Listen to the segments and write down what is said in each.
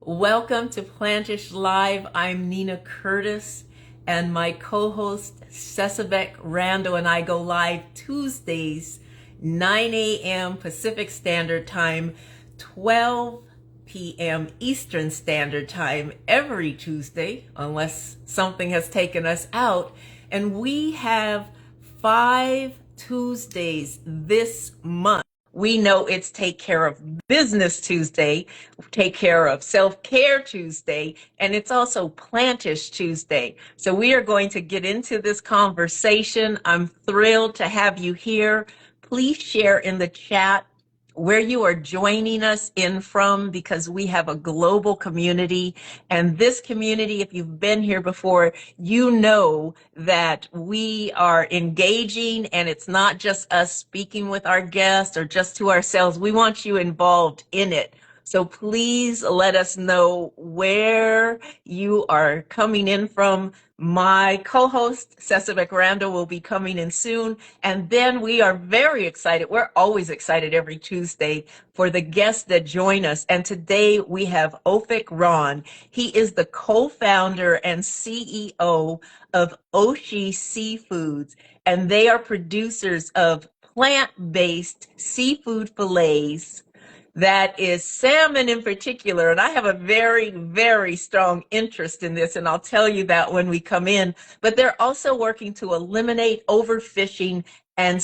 Welcome to Plantish Live. I'm Nina Curtis, and my co-host Sesabek Rando and I go live Tuesdays, 9 a.m. Pacific Standard Time, 12 p.m. Eastern Standard Time every Tuesday, unless something has taken us out. And we have 5 Tuesdays this month. We know it's Take Care of Business Tuesday, Take Care of Self-Care Tuesday, and it's also Plantish Tuesday. So we are going to get into this conversation. I'm thrilled to have you here. Please share in the chat where you are joining us in from, because we have a global community. And this community, if you've been here before, you know that we are engaging, and it's not just us speaking with our guests or just to ourselves. We want you involved in it. So please let us know where you are coming in from. My co-host, Sesabek Rando, will be coming in soon. And then we are very excited. We're always excited every Tuesday for the guests that join us. And today we have Ofek Ron. He is the co-founder and CEO of Oshi Seafoods, and they are producers of plant-based seafood fillets. That is salmon in particular. And I have a very, very strong interest in this, and I'll tell you that when we come in. But they're also working to eliminate overfishing and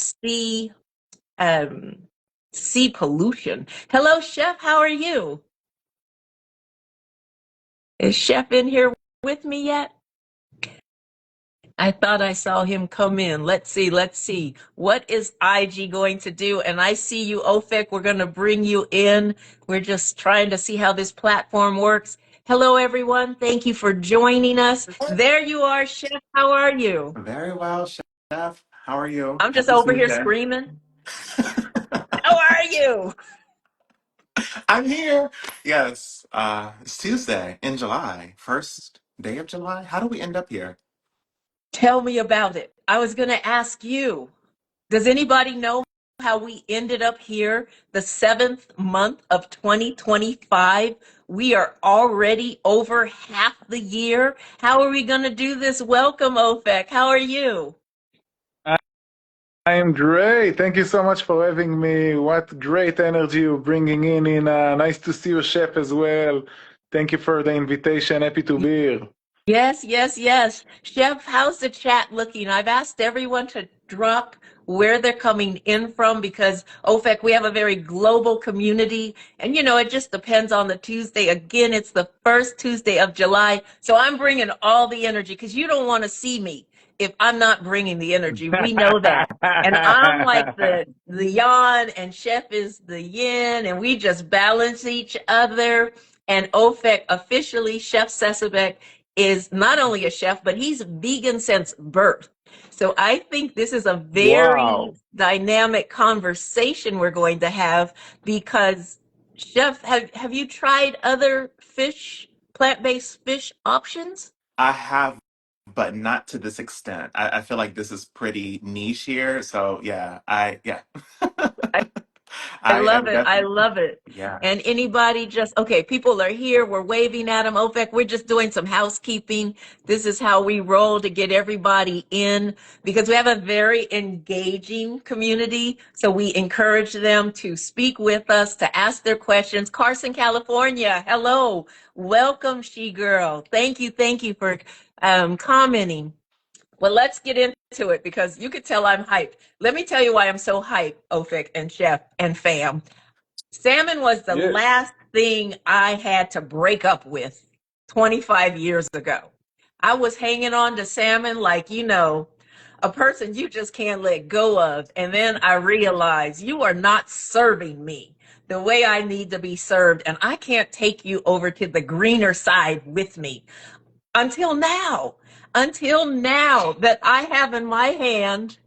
um, sea pollution. Hello, Chef. How are you? Is Chef in here with me yet? I thought I saw him come in. Let's see, let's see. What is IG going to do? And I see you, Ofek. We're going to bring you in. We're just trying to see how this platform works. Hello, everyone. Thank you for joining us. There you are, Chef. How are you? Very well, Chef. How are you? I'm just Happy over here Tuesday. screaming. How are you? I'm here. Yes, it's Tuesday in July, first day of July. How do we end up here? Tell me about it. I was going to ask you. Does anybody know how we ended up here the seventh month of 2025? We are already over half the year. How are we going to do this? Welcome, Ofek. How are you? I am great. Thank you so much for having me. What great energy you're bringing in, Nina. Nice to see you, Chef, as well. Thank you for the invitation. Happy to be here. Yes, yes, yes. Chef, how's the chat looking? I've asked everyone to drop where they're coming in from, because OFEC, we have a very global community. And, it just depends on the Tuesday. Again, it's the first Tuesday of July. So I'm bringing all the energy, because you don't want to see me if I'm not bringing the energy. We know that. And I'm like the yang, and Chef is the yin, and we just balance each other. And OFEC, officially, Chef Sesabek is not only a chef, but he's vegan since birth. So I think this is a very Wow. dynamic conversation we're going to have, because Chef, have you tried other fish, plant-based fish options? I have, but not to this extent. I feel like this is pretty niche here. So yeah. I I love am it. I definitely, love it. yeah. And anybody just, okay, people are here. We're waving at them. OFEC, we're just doing some housekeeping. This is how we roll to get everybody in, because we have a very engaging community. So we encourage them to speak with us, to ask their questions. Carson, California. Hello. Welcome, She Girl. Thank you for commenting. Well, let's get into it, because you could tell I'm hyped. Let me tell you why I'm so hyped, Ofik and Chef and fam. Salmon was the Yes. last thing I had to break up with 25 years ago. I was hanging on to salmon like, a person you just can't let go of. And then I realized you are not serving me the way I need to be served. And I can't take you over to the greener side with me until now. Until now, that I have in my hand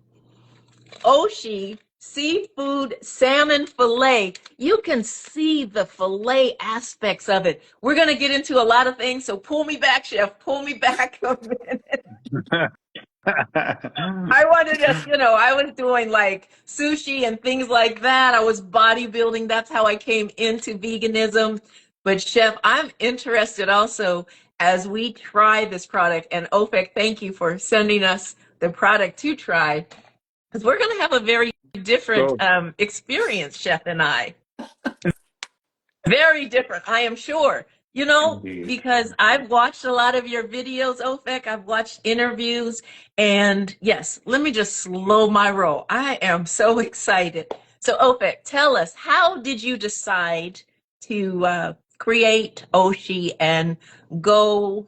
Oshi seafood salmon fillet. You can see the fillet aspects of it. We're going to get into a lot of things, so pull me back, Chef. Pull me back a minute. I wanted to, I was doing like sushi and things like that. I was bodybuilding. That's how I came into veganism. But Chef, I'm interested also as we try this product. And Ofek, thank you for sending us the product to try, because we're going to have a very different So experience, Chef and I. Very different, I am sure. You know, Indeed. because I've watched a lot of your videos, Ofek. I've watched interviews. And yes, let me just slow my roll. I am so excited. So, Ofek, tell us, how did you decide to create Oshi and go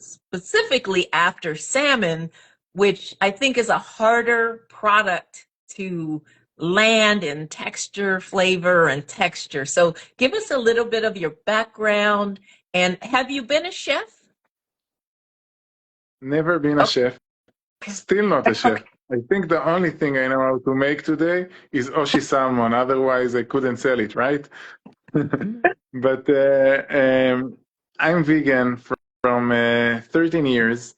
specifically after salmon, which I think is a harder product to land in texture, flavor, and texture. So give us a little bit of your background. And have you been a chef? never been a chef, still not a chef. Okay. I think the only thing I know how to make today is Oshi salmon. Otherwise, I couldn't sell it, right? But I'm vegan from 13 years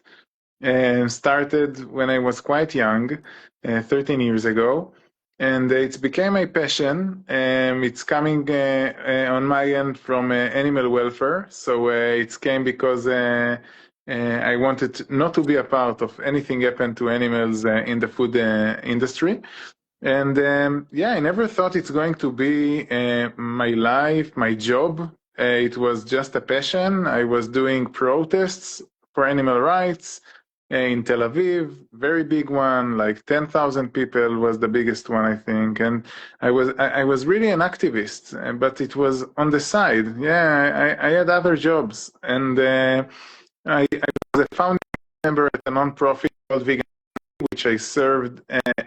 and started when I was quite young, 13 years ago. And it's became a passion. It's coming on my end from animal welfare. So it came because I wanted not to be a part of anything happen to animals in the food industry. And yeah, I never thought it's going to be my life, my job. It was just a passion. I was doing protests for animal rights in Tel Aviv, very big one, like 10,000 people was the biggest one, I think. And I was really an activist, but it was on the side. Yeah, I had other jobs, and I was a founding member at a nonprofit called Vegan, which I served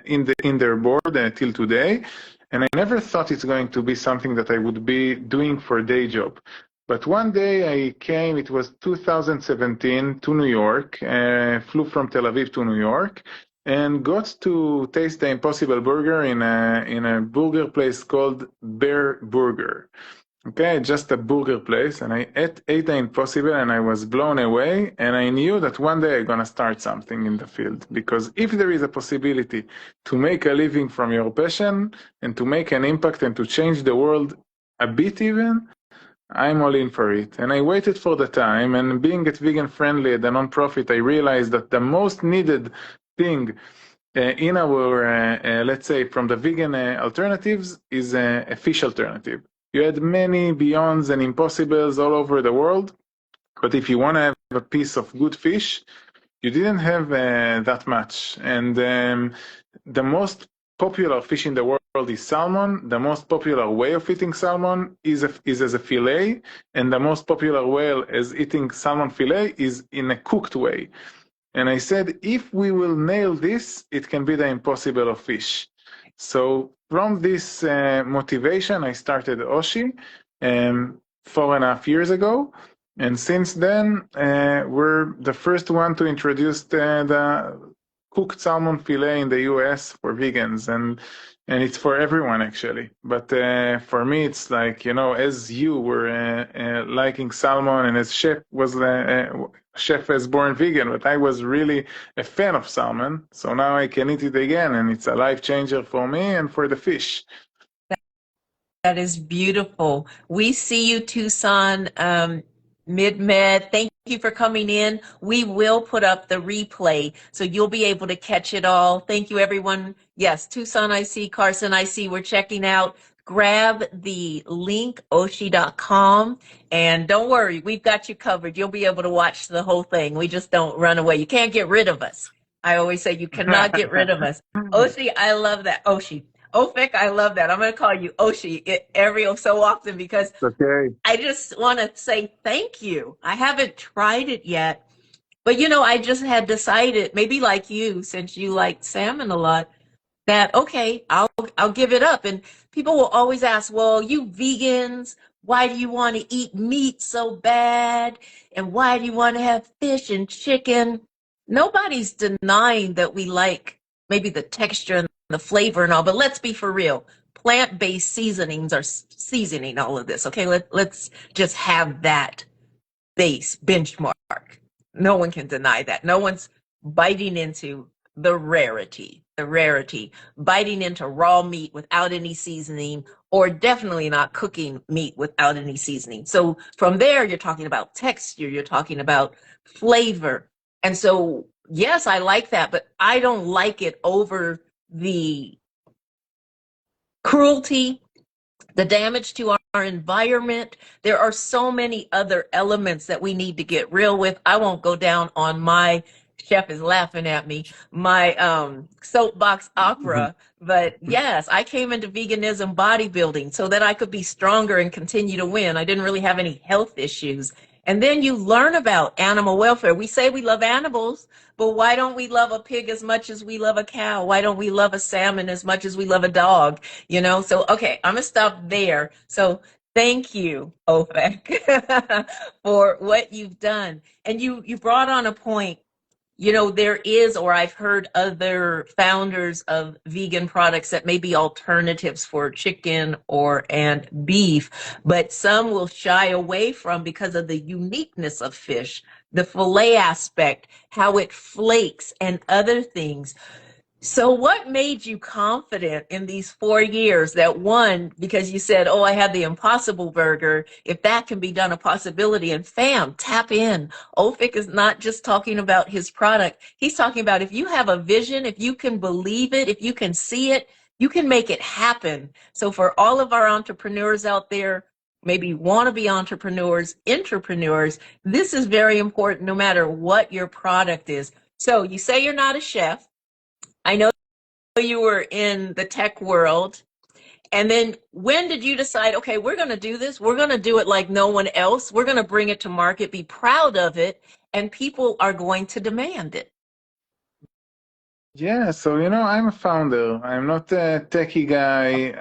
in their board till today. And I never thought it's going to be something that I would be doing for a day job. But one day I came, it was 2017, to New York, flew from Tel Aviv to New York, and got to taste the Impossible Burger in a burger place called Bear Burger. Okay, just a burger place, and I ate the Impossible, and I was blown away, and I knew that one day I'm gonna start something in the field, because if there is a possibility to make a living from your passion, and to make an impact, and to change the world a bit even, I'm all in for it. And I waited for the time, and being at Vegan Friendly, at the nonprofit, I realized that the most needed thing in our, let's say, from the vegan alternatives is a fish alternative. You had many Beyonds and Impossibles all over the world, but if you want to have a piece of good fish, you didn't have that much. And the most popular fish in the world is salmon. The most popular way of eating salmon is as a fillet, and the most popular way as eating salmon fillet is in a cooked way. And I said, if we will nail this, it can be the Impossible of fish. So from this motivation, I started Oshi 4.5 years ago. And since then, we're the first one to introduce the cooked salmon fillet in the US for vegans. And it's for everyone, actually. But for me, it's like, you know, as you were liking salmon, and as Chef was Chef was born vegan, but I was really a fan of salmon. So now I can eat it again, and it's a life changer for me and for the fish. That is beautiful. We see you, Tucson Mid-Med. Thank you for coming in. We will put up the replay, so you'll be able to catch it all. Thank you, everyone. Yes, Tucson, I see. Carson, I see. We're checking out. Grab the link, Oshi.com, and don't worry, we've got you covered. You'll be able to watch the whole thing. We just don't run away. You can't get rid of us. I always say you cannot get rid of us. Oshi, I love that. Oshi. Ofek, I love that. I'm going to call you Oshi every so often, because Okay. I just want to say thank you. I haven't tried it yet, but you know, I just had decided, maybe like you, since you like salmon a lot, that okay, I'll give it up. And people will always ask, well, you vegans, why do you want to eat meat so bad? And why do you want to have fish and chicken? Nobody's denying that we like maybe the texture and the flavor and all, but let's be for real. Plant-based seasonings are seasoning all of this. Okay, let's just have that base benchmark. No one can deny that. No one's biting into the rarity, biting into raw meat without any seasoning, or definitely not cooking meat without any seasoning. So from there, you're talking about texture, you're talking about flavor. And so, yes, I like that, but I don't like it over the cruelty, the damage to our environment. There are so many other elements that we need to get real with. I won't go down on my, chef is laughing at me, my soapbox opera. But yes, I came into veganism bodybuilding so that I could be stronger and continue to win. I didn't really have any health issues. And then you learn about animal welfare. We say we love animals, but why don't we love a pig as much as we love a cow? Why don't we love a salmon as much as we love a dog? You know, so okay, I'm gonna stop there. So thank you, Ofek, for what you've done. And you brought on a point. You know, there is, or I've heard other founders of vegan products that may be alternatives for chicken and beef, but some will shy away from because of the uniqueness of fish, the fillet aspect, how it flakes, and other things. So what made you confident in these 4 years that, one, because you said, oh, I had the Impossible Burger, if that can be done, a possibility, and fam, tap in. Ofik is not just talking about his product. He's talking about if you have a vision, if you can believe it, if you can see it, you can make it happen. So for all of our entrepreneurs out there, maybe want to be entrepreneurs, entrepreneurs, this is very important no matter what your product is. So you say you're not a chef. I know you were in the tech world. And then when did you decide, okay, we're going to do this. We're going to do it like no one else. We're going to bring it to market, be proud of it, and people are going to demand it. Yeah, so I'm a founder. I'm not a techie guy.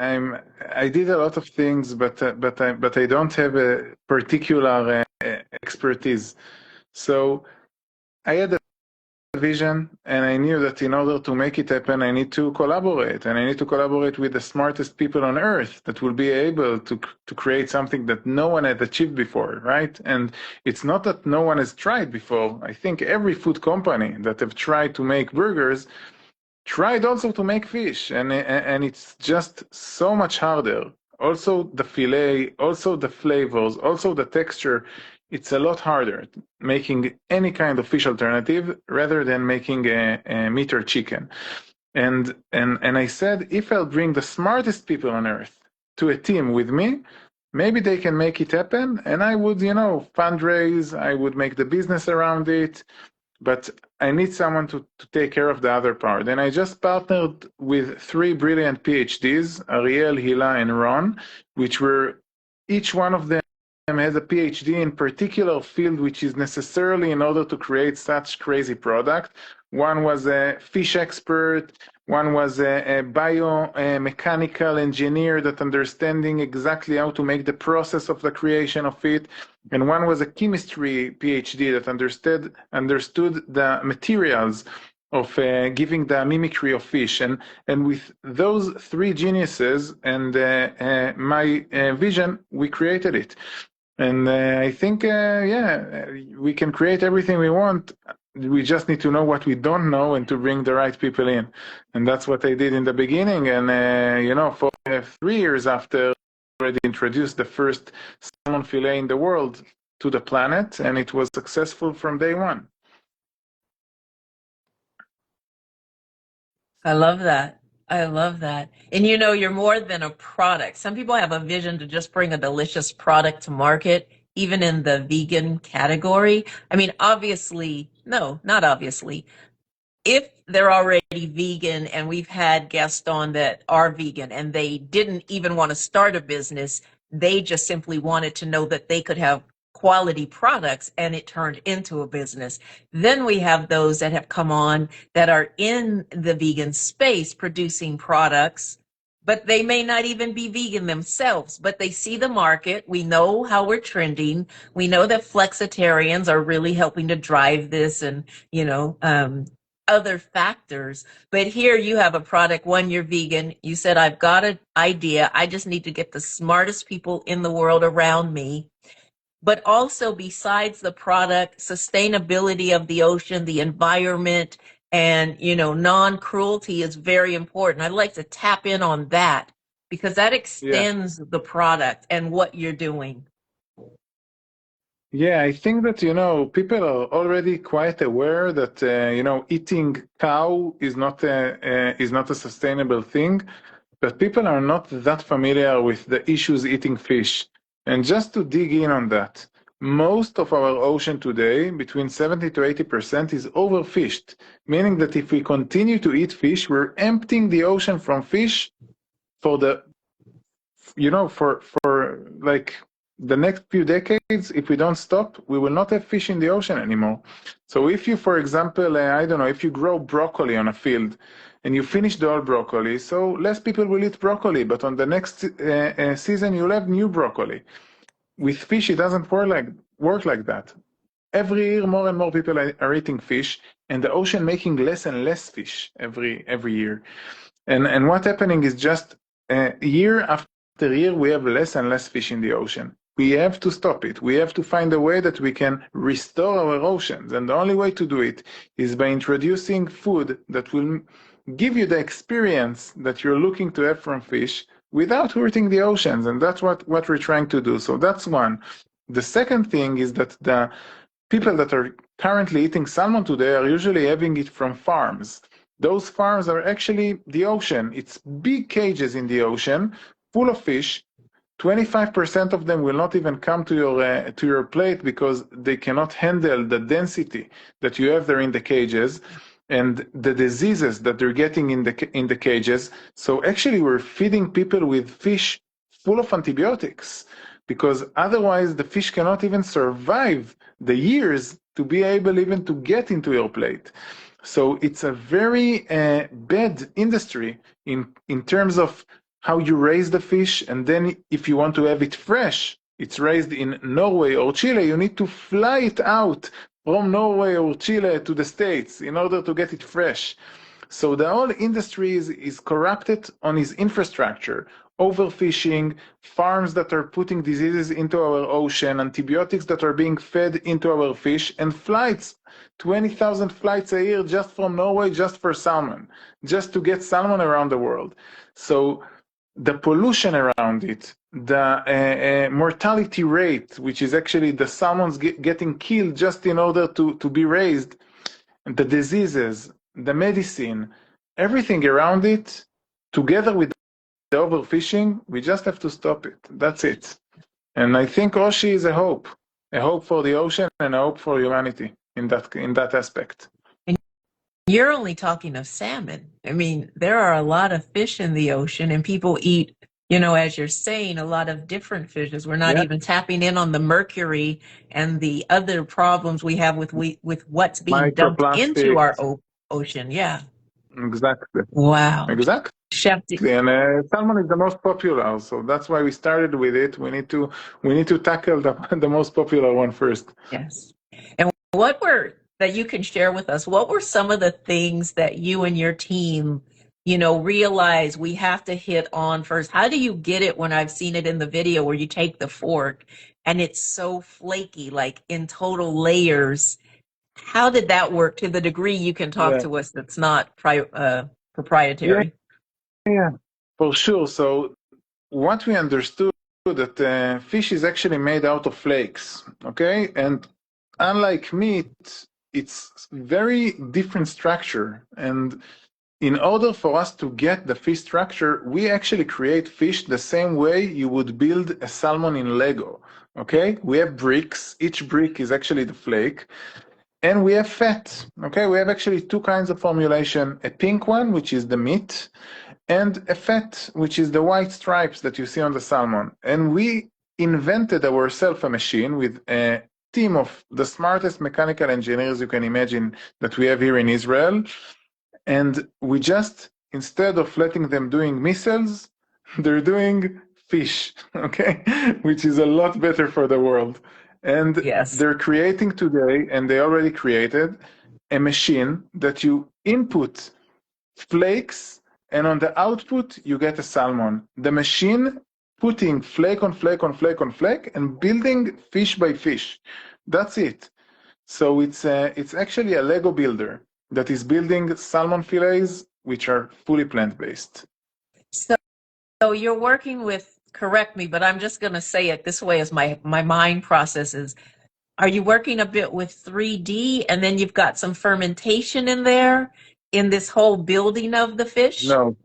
I did a lot of things, but I don't have a particular expertise. So I had a vision, and I knew that in order to make it happen, I need to collaborate, and I need to collaborate with the smartest people on earth that will be able to create something that no one had achieved before, right? And it's not that no one has tried before. I think every food company that have tried to make burgers tried also to make fish, and it's just so much harder. Also the fillet, also the flavors, also the texture. It's a lot harder making any kind of fish alternative rather than making a meat or chicken. And I said, if I'll bring the smartest people on earth to a team with me, maybe they can make it happen. And I would, fundraise, I would make the business around it, but I need someone to take care of the other part. And I just partnered with 3 brilliant PhDs, Ariel, Hila, and Ron, which were, each one of them has a PhD in particular field which is necessarily in order to create such crazy product. One was a fish expert, one was a biomechanical engineer that understanding exactly how to make the process of the creation of it, and one was a chemistry PhD that understood the materials of giving the mimicry of fish. And with those 3 geniuses and my vision, we created it. And I think, we can create everything we want. We just need to know what we don't know and to bring the right people in. And that's what I did in the beginning. And, for 3 years after, I already introduced the first salmon fillet in the world to the planet, and it was successful from day one. I love that. I love that. And you're more than a product. Some people have a vision to just bring a delicious product to market, even in the vegan category. I mean, obviously, no, not obviously. If they're already vegan, and we've had guests on that are vegan and they didn't even want to start a business, they just simply wanted to know that they could have quality products, and it turned into a business. Then we have those that have come on that are in the vegan space producing products, but they may not even be vegan themselves, but they see the market. We know how we're trending. We know that flexitarians are really helping to drive this, and, other factors. But here you have a product. One, you're vegan. You said, I've got an idea. I just need to get the smartest people in the world around me. But also, besides the product, sustainability of the ocean, the environment, and, non-cruelty is very important. I'd like to tap in on that. because that Yeah. extends the product and what you're doing. Yeah, I think that, people are already quite aware that, eating cow is not a sustainable thing, but people are not that familiar with the issues eating fish. And just to dig in on that, most of our ocean today, between 70 to 80%, is overfished, meaning that if we continue to eat fish, we're emptying the ocean from fish for like the next few decades. If we don't stop, we will not have fish in the ocean anymore. So if you, for example, I don't know, if you grow broccoli on a field and you finish the old broccoli, so less people will eat broccoli, but on the next season you'll have new broccoli. With fish, it doesn't work like that. Every year, more and more people are eating fish, and the ocean making less and less fish every year. And what's happening is just year after year, we have less and less fish in the ocean. We have to stop it. We have to find a way that we can restore our oceans. And the only way to do it is by introducing food that will give you the experience that you're looking to have from fish without hurting the oceans. And that's what we're trying to do. So that's one. The second thing is that the people that are currently eating salmon today are usually having it from farms. Those farms are actually the ocean. It's big cages in the ocean full of fish. 25% of them will not even come to your plate because they cannot handle the density that you have there in the cages and the diseases that they're getting in the cages. So actually we're feeding people with fish full of antibiotics, because otherwise the fish cannot even survive the years to be able even to get into your plate. So it's a very bad industry in terms of how you raise the fish, and then if you want to have it fresh, it's raised in Norway or Chile, you need to fly it out from Norway or Chile to the States in order to get it fresh. So the whole industry is corrupted on its infrastructure. Overfishing, farms that are putting diseases into our ocean, antibiotics that are being fed into our fish, and flights, 20,000 flights a year just from Norway, just for salmon, just to get salmon around the world. So the pollution around it, the mortality rate, which is actually the salmons getting killed just in order to be raised, the diseases, the medicine, everything around it, together with the overfishing, we just have to stop it. That's it. And I think Oshi is a hope for the ocean and a hope for humanity in that aspect. And you're only talking of salmon. I mean, there are a lot of fish in the ocean, and people eat, as you're saying, a lot of different fishes. We're not even tapping in on the mercury and the other problems we have with what's being dumped into our ocean. Yeah. Exactly. Wow. Exactly. Chef, and salmon is the most popular, so that's why we started with it. We need to tackle the most popular one first. Yes. And that you can share with us, what were some of the things that you and your team, realize we have to hit on first? How do you get it when I've seen it in the video where you take the fork and it's so flaky, like in total layers? How did that work to the degree you can talk to us that's not proprietary? Yeah, for sure. So what we understood that fish is actually made out of flakes, okay? And unlike meat, it's very different structure. And in order for us to get the fish structure, we actually create fish the same way you would build a salmon in Lego, okay? We have bricks. Each brick is actually the flake. And we have fat, okay? We have actually two kinds of formulation, a pink one, which is the meat, and a fat, which is the white stripes that you see on the salmon. And we invented ourselves a machine with a team of the smartest mechanical engineers you can imagine that we have here in Israel. And we just, instead of letting them doing missiles, they're doing fish, okay? Which is a lot better for the world. And they're creating today, and they already created, a machine that you input flakes, and on the output, you get a salmon. The machine putting flake on flake on flake on flake and building fish by fish. That's it. So it's actually a Lego builder that is building salmon fillets, which are fully plant-based. So you're working with, correct me, but I'm just going to say it this way as my mind processes. Are you working a bit with 3D and then you've got some fermentation in there in this whole building of the fish? No,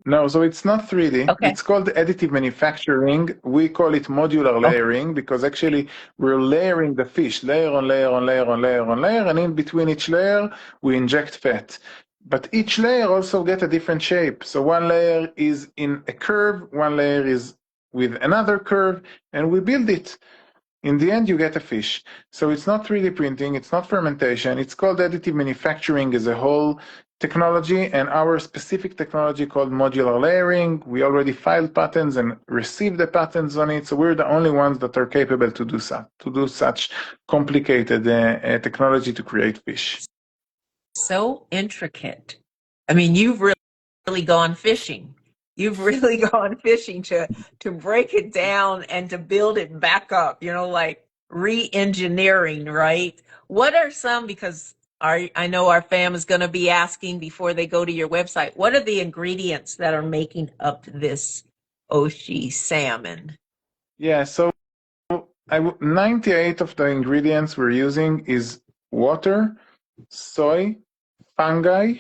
no, so it's not 3D. Okay. It's called additive manufacturing. We call it modular Okay. layering because actually we're layering the fish layer on layer on layer on layer on layer, and in between each layer we inject fat. But each layer also get a different shape. So one layer is in a curve, one layer is with another curve, and we build it. In the end, you get a fish. So it's not 3D printing, it's not fermentation, it's called additive manufacturing as a whole technology, and our specific technology called modular layering. We already filed patents and received the patents on it, so we're the only ones that are capable to do such complicated technology to create fish. So intricate. I mean, you've really gone fishing. You've really gone fishing to break it down and to build it back up, like re-engineering, right? What are some, because I know our fam is going to be asking before they go to your website, what are the ingredients that are making up this Oshi salmon? Yeah, so 98 of the ingredients we're using is water, soy, fungi,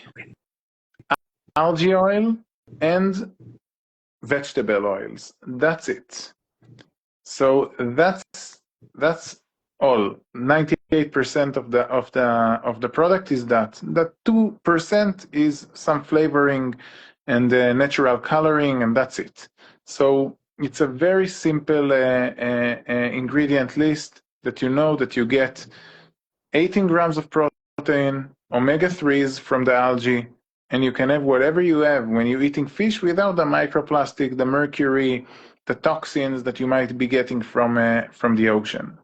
algae oil, and vegetable oils. That's it. So that's all. 98% of the product is that. That 2% is some flavoring and natural coloring, and that's it. So it's a very simple ingredient list that that you get 18 grams of protein, omega-3s from the algae, and you can have whatever you have when you're eating fish without the microplastic, the mercury, the toxins that you might be getting from the ocean.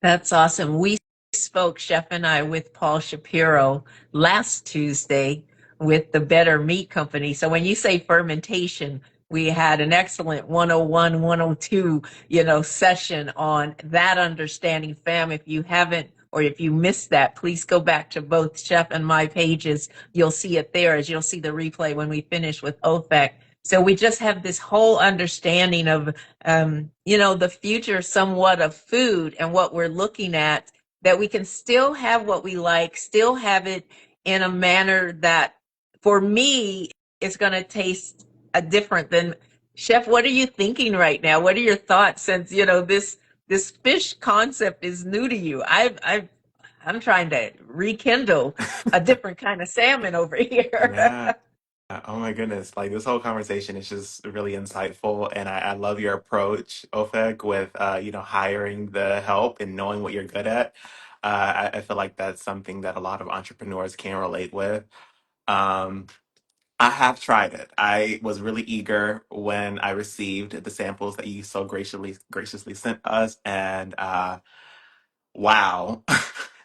That's awesome. We spoke, Chef and I, with Paul Shapiro last Tuesday with the Better Meat Company. So when you say fermentation, we had an excellent 101, 102, session on that understanding. Fam, if you haven't or if you missed that, please go back to both Chef and my pages. You'll see it there as you'll see the replay when we finish with OFAC. So we just have this whole understanding of, the future somewhat of food and what we're looking at, that we can still have what we like, still have it in a manner that, for me, is going to taste different than. Chef, what are you thinking right now? What are your thoughts since, this fish concept is new to you? I'm trying to rekindle a different kind of salmon over here. Yeah. Oh my goodness. Like this whole conversation is just really insightful. And I love your approach, Ofek, with hiring the help and knowing what you're good at. I feel like that's something that a lot of entrepreneurs can relate with. Um, I have tried it. I was really eager when I received the samples that you so graciously sent us, and wow,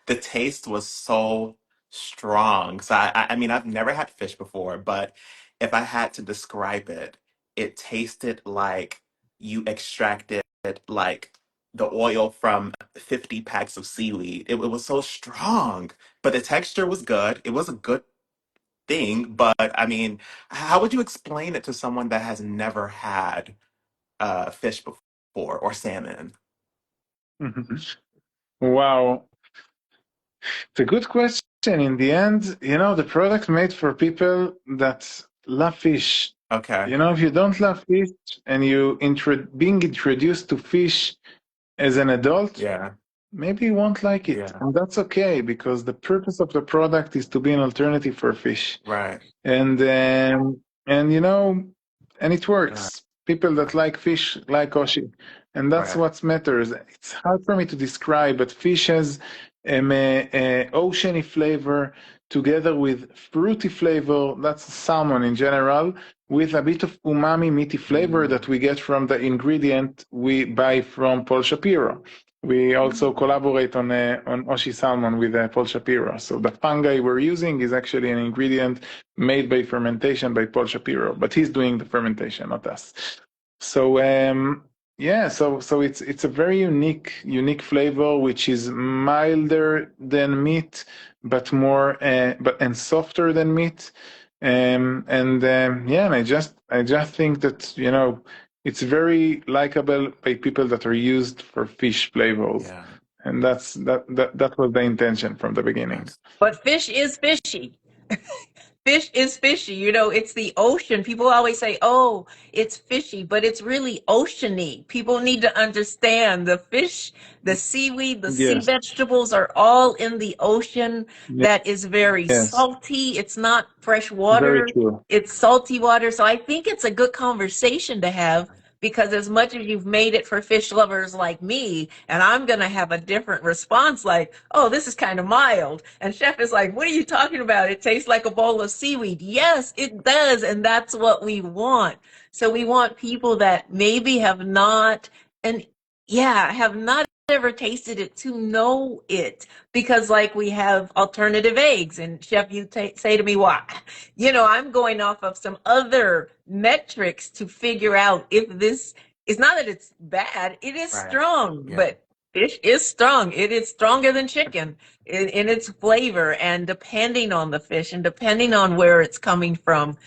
the taste was so strong. So I mean, I've never had fish before, but if I had to describe it, it tasted like you extracted like the oil from 50 packs of seaweed. It was so strong, but the texture was good. It was a good thing, but I mean, how would you explain it to someone that has never had fish before or salmon? Wow, it's a good question. In the end, the product made for people that love fish. Okay. If you don't love fish and you being introduced to fish as an adult, Yeah. maybe you won't like it. Yeah. And that's okay because the purpose of the product is to be an alternative for fish. Right. And and it works. People that like fish like Oshi. And that's Right. what matters. It's hard for me to describe, but fish has a oceany flavor together with fruity flavor. That's salmon in general, with a bit of umami meaty flavor that we get from the ingredient we buy from Paul Shapiro. We also collaborate on Oshi salmon with Paul Shapiro. So the fungi we're using is actually an ingredient made by fermentation by Paul Shapiro, but he's doing the fermentation, not us. So so it's a very unique flavor which is milder than meat, but more and softer than meat. And I just think that, it's very likable by people that are used for fish flavors. Yeah. And that was the intention from the beginning. Nice. But fish is fishy. Fish is fishy. You know, it's the ocean. People always say, oh, it's fishy, but it's really oceany. People need to understand the fish, the seaweed, the sea Yes, vegetables are all in the ocean that is very yes, salty. It's not fresh very water, true. it's salty water. So I think it's a good conversation to have because as much as you've made it for fish lovers like me, and I'm going to have a different response like, oh, this is kind of mild. And Chef is like, what are you talking about? It tastes like a bowl of seaweed. Yes, it does. And that's what we want. So we want people that maybe have not, and yeah, have not ever tasted it to know it because like we have alternative eggs and chef you say to me why I'm going off of some other metrics to figure out if this is not that it's bad, it is Right. strong, Yeah. but fish is strong. It is stronger than chicken in its flavor and depending on the fish and depending on where it's coming from,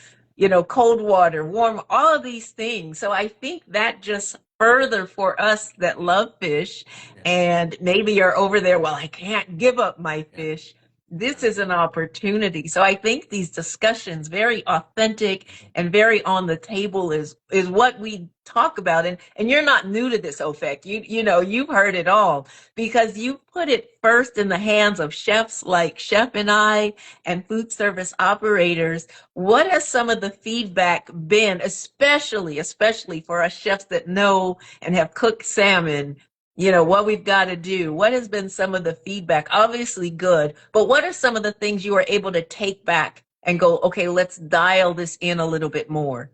cold water, warm, all of these things. So I think that just further for us that love fish Yeah. and maybe you're over there, well, I can't give up my Yeah. fish. This is an opportunity. So I think these discussions, very authentic and very on the table is what we talk about. And you're not new to this, Ofek. You've heard it all because you put it first in the hands of chefs like Chef and I and food service operators. What has some of the feedback been, especially for us chefs that know and have cooked salmon, what we've got to do? What has been some of the feedback? Obviously good, but what are some of the things you were able to take back and go, okay, let's dial this in a little bit more?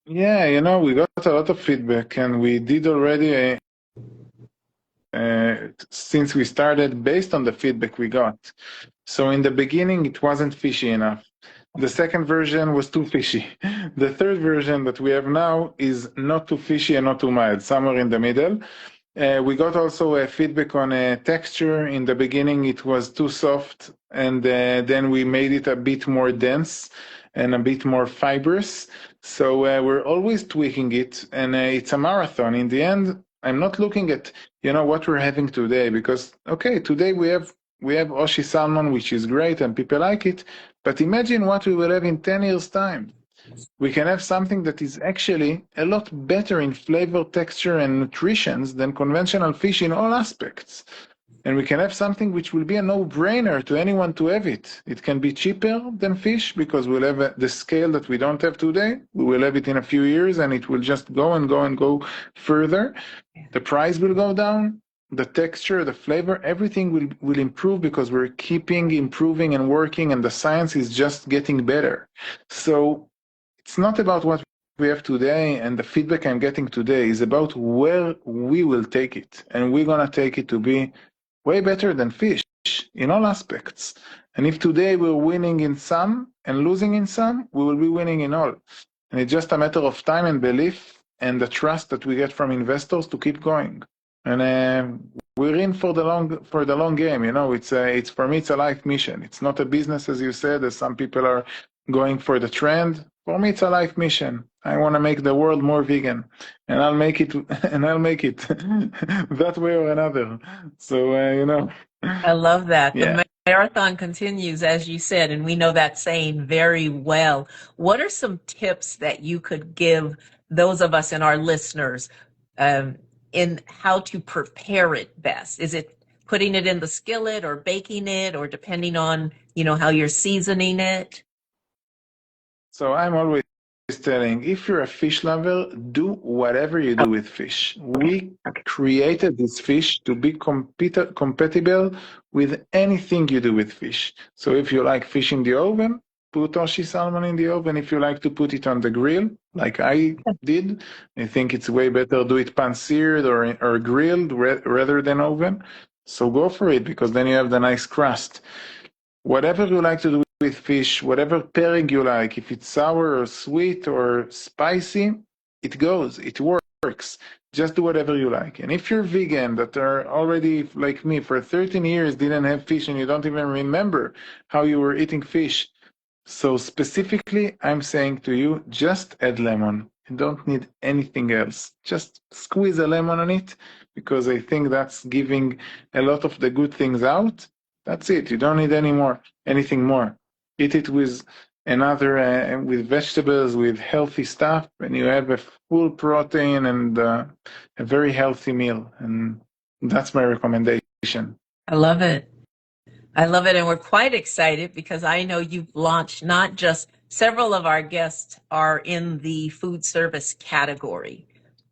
Yeah, we got a lot of feedback, and we did already, since we started, based on the feedback we got. So in the beginning, it wasn't fishy enough. The second version was too fishy. The third version that we have now is not too fishy and not too mild, somewhere in the middle. We got also a feedback on a texture. In the beginning, it was too soft, and then we made it a bit more dense and a bit more fibrous. So we're always tweaking it, and it's a marathon. In the end, I'm not looking at what we're having today because okay, today we have Oshi salmon, which is great, and people like it. But imagine what we will have in 10 years' time. We can have something that is actually a lot better in flavor, texture, and nutrition than conventional fish in all aspects. And we can have something which will be a no-brainer to anyone to have it. It can be cheaper than fish because we'll have the scale that we don't have today. We will have it in a few years and it will just go and go and go further. The price will go down. The texture, the flavor, everything will improve because we're keeping improving and working and the science is just getting better. So it's not about what we have today and the feedback I'm getting today is about where we will take it. And we're going to take it to be way better than fish in all aspects. And if today we're winning in some and losing in some, we will be winning in all. And it's just a matter of time and belief and the trust that we get from investors to keep going. And we're in for the long game. It's for me, it's a life mission. It's not a business, as you said, as some people are going for the trend. For me, it's a life mission. I want to make the world more vegan, and I'll make it. And I'll make it that way or another. So I love that. Yeah. The marathon continues, as you said, and we know that saying very well. What are some tips that you could give those of us and our listeners in how to prepare it best? Is it putting it in the skillet or baking it or depending on, how you're seasoning it? So I'm always telling, if you're a fish lover, do whatever you do with fish. We created this fish to be compatible with anything you do with fish. So if you like fish in the oven, put Oshi salmon in the oven. If you like to put it on the grill, like I did, I think it's way better do it pan-seared or grilled rather than oven. So go for it because then you have the nice crust. Whatever you like to do with fish, whatever pairing you like, if it's sour or sweet or spicy, it goes, it works. Just do whatever you like. And if you're vegan that are already like me for 13 years didn't have fish and you don't even remember how you were eating fish, So specifically, I'm saying to you, just add lemon. You don't need anything else. Just squeeze a lemon on it because I think that's giving a lot of the good things out. That's it. You don't need anything more. Eat it with with vegetables, with healthy stuff, and you have a full protein and a very healthy meal. And that's my recommendation. I love it. I love it. And we're quite excited because I know you've launched not just several of our guests are in the food service category.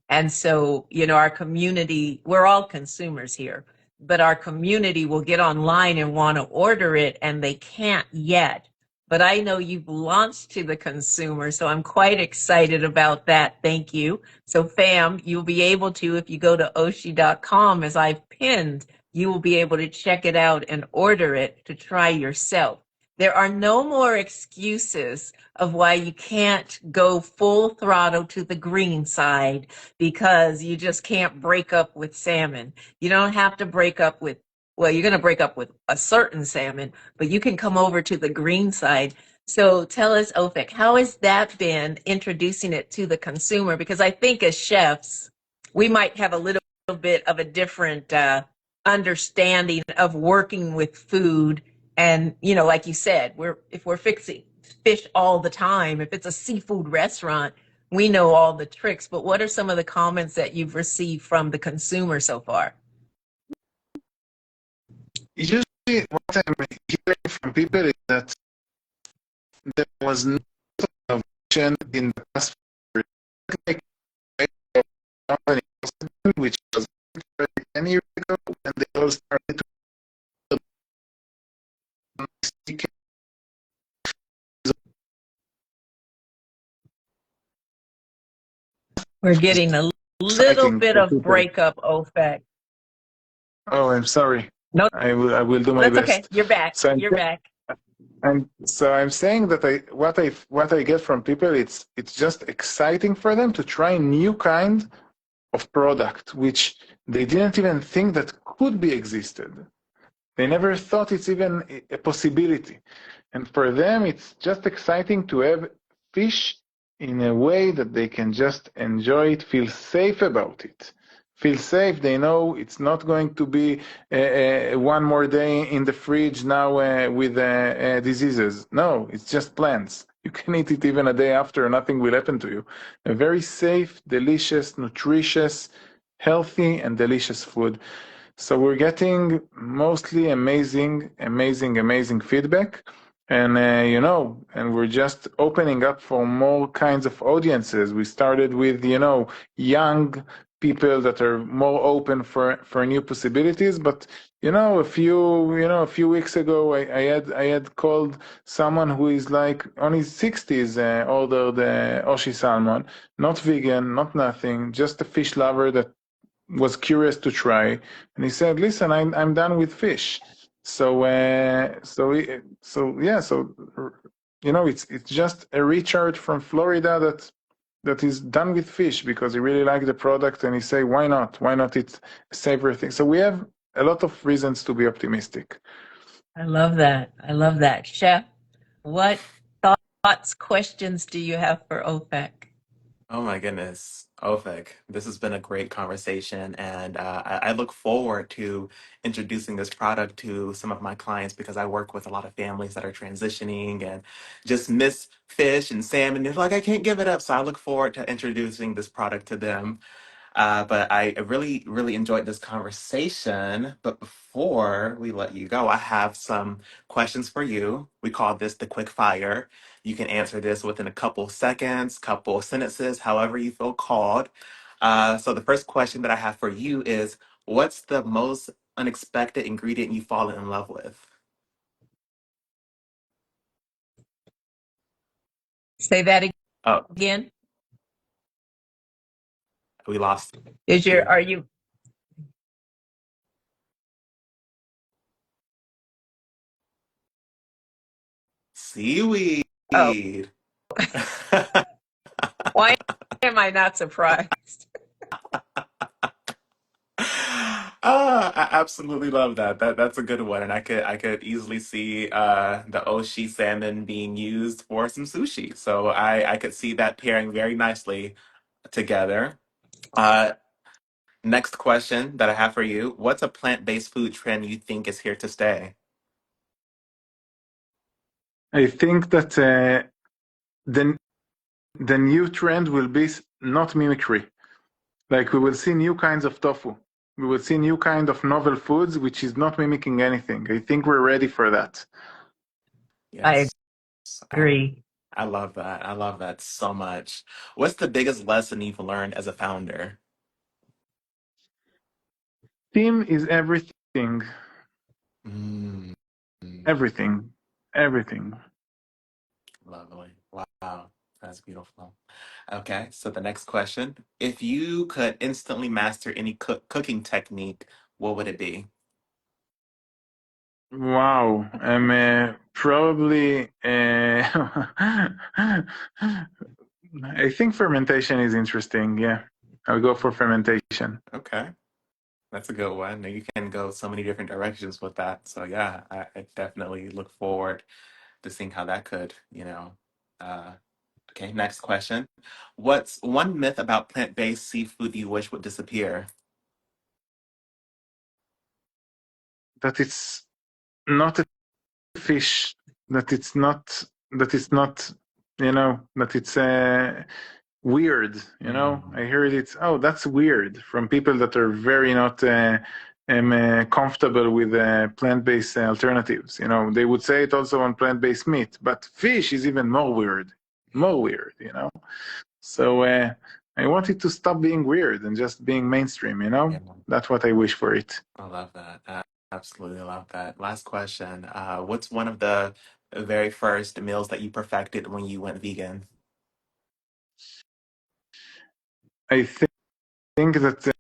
And so, our community, we're all consumers here, but our community will get online and want to order it and they can't yet. But I know you've launched to the consumer, so I'm quite excited about that. Thank you. So, fam, you'll be able to, if you go to Oshi.com, as I've pinned, you will be able to check it out and order it to try yourself. There are no more excuses of why you can't go full throttle to the green side because you just can't break up with salmon. You don't have to break up with, well, you're going to break up with a certain salmon, but you can come over to the green side. So tell us, Ofek, how has that been introducing it to the consumer? Because I think as chefs, we might have a little bit of a different understanding of working with food. And, like you said, if we're fixing fish all the time, if it's a seafood restaurant, we know all the tricks, but what are some of the comments that you've received from the consumer so far? Usually, what I'm hearing from people is that there was no innovation in the past company, which was 10 years ago, and they all started to We're getting a little exciting bit for of people. breakup, Ofek. Oh, I'm sorry. No, I will do my that's okay. best. You're back. So You're back. I'm saying that what I get from people, it's just exciting for them to try new kind of product which they didn't even think that could be existed. They never thought it's even a possibility. And for them, it's just exciting to have fish in a way that they can just enjoy it, feel safe about it. Feel safe. They know it's not going to be one more day in the fridge now with diseases. No, it's just plants. You can eat it even a day after, nothing will happen to you. A very safe, delicious, nutritious, healthy, and delicious food. So we're getting mostly amazing feedback. And, and we're just opening up for more kinds of audiences. We started with, young people that are more open for new possibilities. But, a few weeks ago, I had called someone who is like on his 60s, ordered the Oshi salmon, not vegan, not nothing, just a fish lover that was curious to try, and he said, "Listen, I'm done with fish." It's just a Richard from Florida that is done with fish because he really liked the product, and he say, "Why not? Why not? It's a safer thing." So we have a lot of reasons to be optimistic. I love that. I love that. Chef, what thoughts, questions do you have for Ofek? Oh my goodness, Ofek, this has been a great conversation, and I look forward to introducing this product to some of my clients because I work with a lot of families that are transitioning and just miss fish and salmon. They're like, I can't give it up. So I look forward to introducing this product to them. But I really, really enjoyed this conversation. But before we let you go, I have some questions for you. We call this the quick fire. You can answer this within a couple seconds, couple sentences, however you feel called. So the first question that I have for you is, what's the most unexpected ingredient you've fallen in love with? Say that Oh, again. we lost you. Are you, Seaweed. oh, why am I not surprised? I absolutely love that. That's a good one, and I could easily see the Oshi salmon being used for some sushi. So I could see that pairing very nicely together. Uh, Next question that I have for you: what's a plant-based food trend you think is here to stay? I think that the the new trend will be not mimicry. Like we will see new kinds of tofu. We will see new kind of novel foods, which is not mimicking anything. I think we're ready for that. I Yes, I agree. I love that. I love that so much. What's the biggest lesson you've learned as a founder? Team is everything, Mm, everything, everything. lovely. Wow, that's beautiful. Okay, so the next question. If you could instantly master any cooking technique, what would it be? Wow. Probably. I think fermentation is interesting. Yeah, I'll go for fermentation. Okay, that's a good one. You can go so many different directions with that. So yeah, I definitely look forward to seeing how that could, uh, okay, next question. What's one myth about plant-based seafood you wish would disappear? That it's not a fish. That it's not. That it's not. That it's weird. Mm, I heard it's, oh, that's weird from people that are very not comfortable with plant-based alternatives. They would say it also on plant-based meat, but fish is even more weird, more weird. So I want it to stop being weird and just being mainstream. yeah, That's what I wish for it. I love that. I absolutely love that. Last question. What's one of the very first meals that you perfected when you went vegan? I think that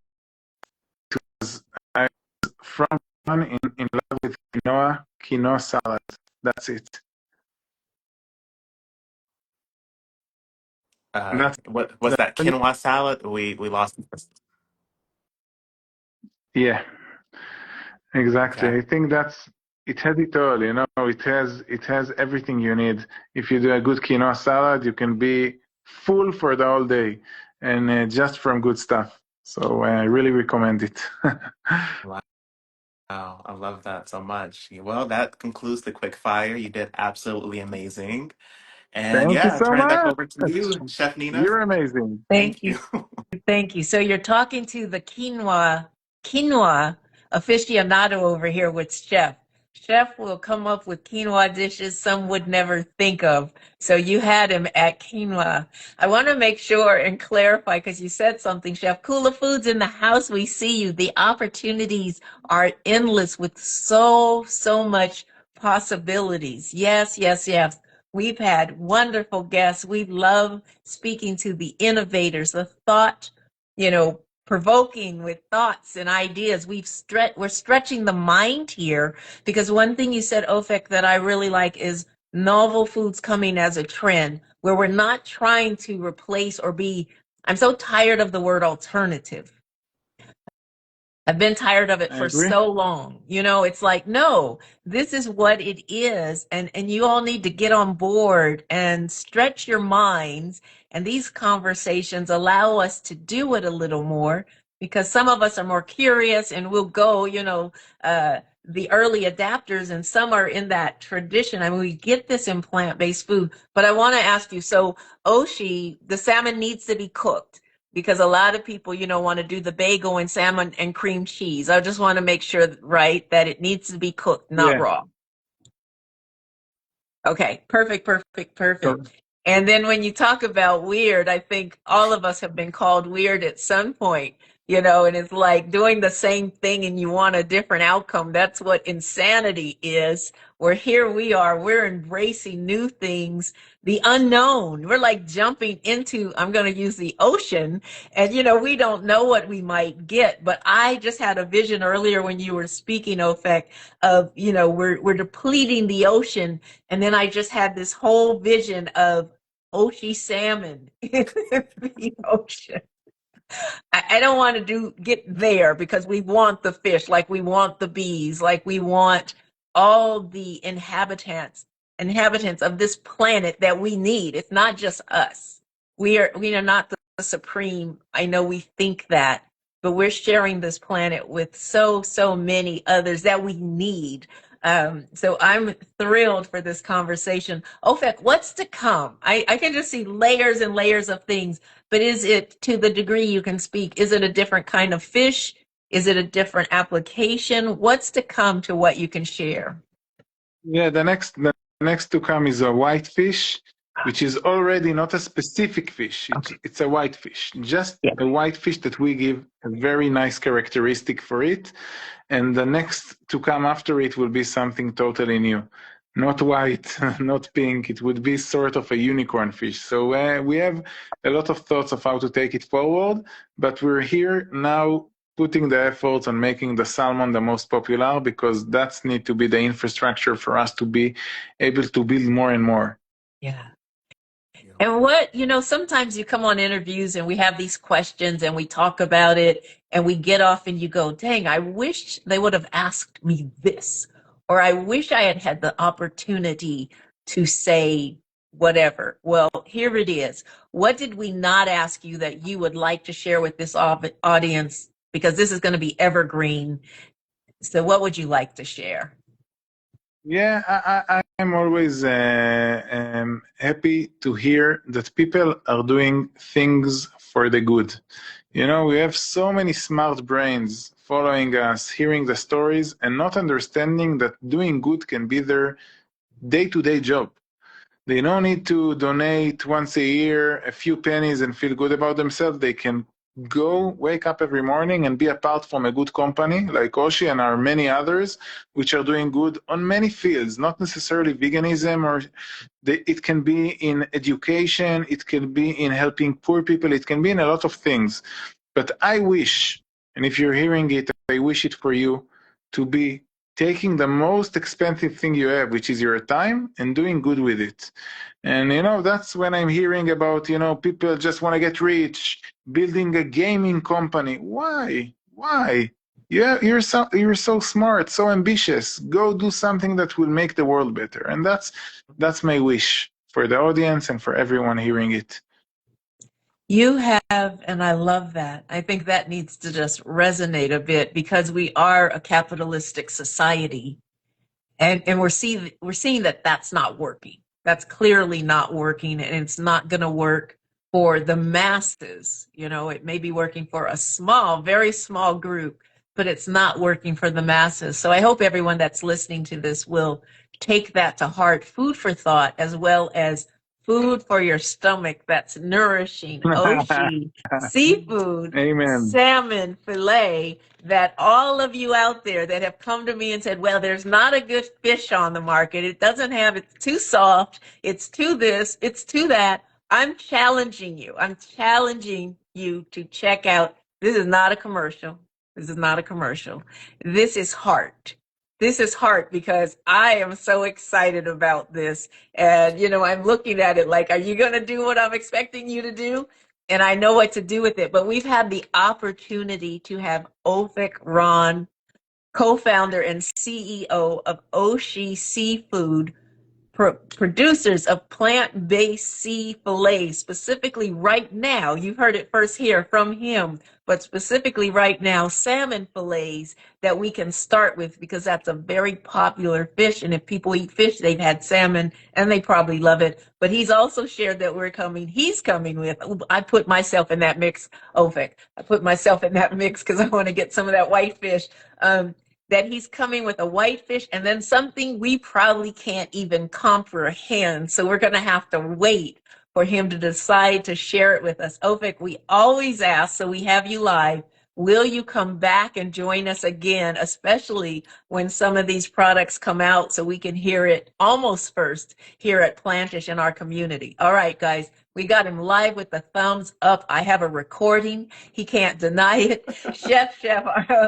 I was from in love with quinoa salad. That's it. That's What was that quinoa salad? We lost. yeah. Exactly. Okay. I think it has it all. It has everything you need. If you do a good quinoa salad, you can be full for the whole day, and just from good stuff. So I really recommend it. Wow, I love that so much. Well, that concludes the quick fire. You did absolutely amazing. And Thank you yeah, I'll so turn it back much. over to you, Chef Nina. You're amazing. Thank Thank you. you. Thank you. So you're talking to the quinoa aficionado over here with Chef. Chef will come up with quinoa dishes some would never think of. So you had him at quinoa. I want to make sure and clarify because you said something, Chef. Kula Foods in the house. We see you. The opportunities are endless with so much possibilities. Yes, yes, yes. We've had wonderful guests. We love speaking to the innovators, the thought, provoking with thoughts and ideas. We're stretching the mind here because one thing you said, Ofek, that I really like is novel foods coming as a trend where we're not trying to replace or be, I'm so tired of the word alternative. I've been tired of it I for agree. so long. It's like, no, this is what it is. And you all need to get on board and stretch your minds. And these conversations allow us to do it a little more because some of us are more curious and we'll go, the early adapters, and some are in that tradition. I mean, we get this in plant-based food, but I want to ask you, so Oshi, the salmon needs to be cooked because a lot of people, want to do the bagel and salmon and cream cheese. I just want to make sure, right, that it needs to be cooked, not Yeah. raw. Okay, perfect, perfect, So perfect. And then when you talk about weird, I think all of us have been called weird at some point, and it's like doing the same thing and you want a different outcome. That's what insanity is. Where here we are, we're embracing new things, the unknown. We're like jumping into, I'm going to use the ocean, and we don't know what we might get. But I just had a vision earlier when you were speaking, Ofek, of, we're depleting the ocean, and then I just had this whole vision of Oshi salmon in the ocean. I don't want to get there because we want the fish, like we want the bees, like we want all the inhabitants of this planet that we need. It's not just us. We are not the supreme. I know we think that, but we're sharing this planet with so many others that we need. So I'm thrilled for this conversation. Ofek, what's to come? I can just see layers and layers of things, but is it, to the degree you can speak, is it a different kind of fish? Is it a different application? What's to come to what you can share? Yeah, the next to come is a whitefish, which is already not a specific fish. It's a whitefish, just Yeah. a whitefish that we give a very nice characteristic for it. And the next to come after it will be something totally new. Not white, not pink. It would be sort of a unicorn fish. So we have a lot of thoughts of how to take it forward, but we're here now putting the efforts on making the salmon the most popular, because that's need to be the infrastructure for us to be able to build more and more. Yeah. And sometimes you come on interviews and we have these questions and we talk about it and we get off and you go, dang, I wish they would have asked me this, or I wish I had had the opportunity to say whatever. Well, here it is. What did we not ask you that you would like to share with this audience? Because this is going to be evergreen. So what would you like to share? Yeah, I'm always happy to hear that people are doing things for the good. We have so many smart brains following us, hearing the stories, and not understanding that doing good can be their day-to-day job. They don't need to donate once a year a few pennies and feel good about themselves. They can go wake up every morning and be apart from a good company like Oshi and our many others, which are doing good on many fields, not necessarily veganism, or it can be in education, it can be in helping poor people, it can be in a lot of things. But I wish, and if you're hearing it, I wish it for you, to be taking the most expensive thing you have, which is your time, and doing good with it. And that's when I'm hearing about people just want to get rich, building a gaming company. Why? Yeah, you're so smart, so ambitious. Go do something that will make the world better. And that's my wish for the audience and for everyone hearing it. You have, and I love that. I think that needs to just resonate a bit, because we are a capitalistic society, and we're seeing that that's not working. That's clearly not working, and it's not going to work for the masses. It may be working for a very small group, but it's not working for the masses. So I hope everyone that's listening to this will take that to heart. Food for thought, as well as food for your stomach that's nourishing. Oshi, seafood, Amen. salmon fillet, that all of you out there that have come to me and said, well, there's not a good fish on the market. It's too soft. It's too this, it's too that. I'm challenging you. I'm challenging you to check out. This is not a commercial. This is not a commercial. This is heart. This is heart, because I am so excited about this. And, I'm looking at it like, are you going to do what I'm expecting you to do? And I know what to do with it. But we've had the opportunity to have Ofek Ron, co-founder and CEO of Oshi Seafood, producers of plant-based sea fillets, specifically right now. You've heard it first here from him, but specifically right now, salmon fillets that we can start with, because that's a very popular fish. And if people eat fish, they've had salmon and they probably love it. But he's also shared that he's coming with, I put myself in that mix, Ofek. I put myself in that mix because I want to get some of that white fish. That he's coming with a whitefish and then something we probably can't even comprehend. So we're going to have to wait for him to decide to share it with us. Ofek, we always ask, so we have you live, will you come back and join us again, especially when some of these products come out, so we can hear it almost first here at Plantish in our community. All right, guys. We got him live with the thumbs up. I have a recording. He can't deny it. Chef,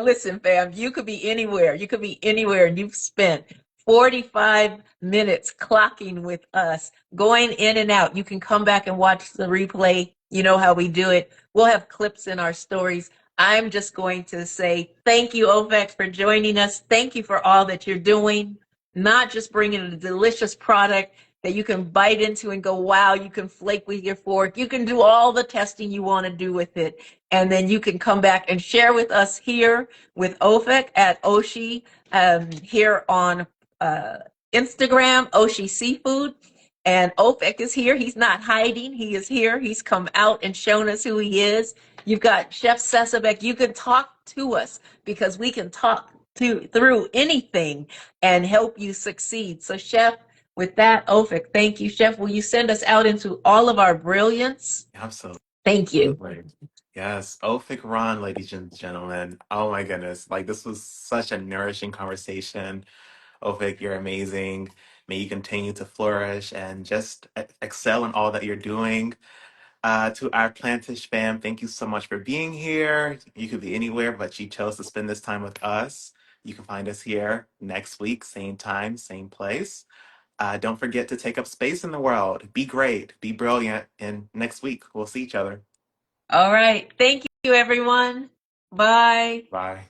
listen, fam, you could be anywhere. You could be anywhere, and you've spent 45 minutes clocking with us, going in and out. You can come back and watch the replay You know how we do it. We'll have clips in our stories. I'm just going to say thank you, Ovek, for joining us. Thank you for all that you're doing, not just bringing a delicious product that you can bite into and go, wow, you can flake with your fork. You can do all the testing you want to do with it. And then you can come back and share with us here with Ovek at Oshi, here on Instagram, Oshi Seafood. And Opek is here. He's not hiding. He is here. He's come out and shown us who he is. You've got Chef Sesabek. You can talk to us because we can talk through anything and help you succeed. So, Chef, with that, Opek, thank you. Chef, will you send us out into all of our brilliance? Absolutely. Thank you. Yes, Ofik Ron, ladies and gentlemen. Oh my goodness. Like, this was such a nourishing conversation. Ofik, you're amazing. May you continue to flourish and just excel in all that you're doing. To our Plantish fam, thank you so much for being here. You could be anywhere, but you chose to spend this time with us. You can find us here next week, same time, same place. Don't forget to take up space in the world. Be great, be brilliant, and next week we'll see each other. All right. Thank you, everyone. Bye. Bye.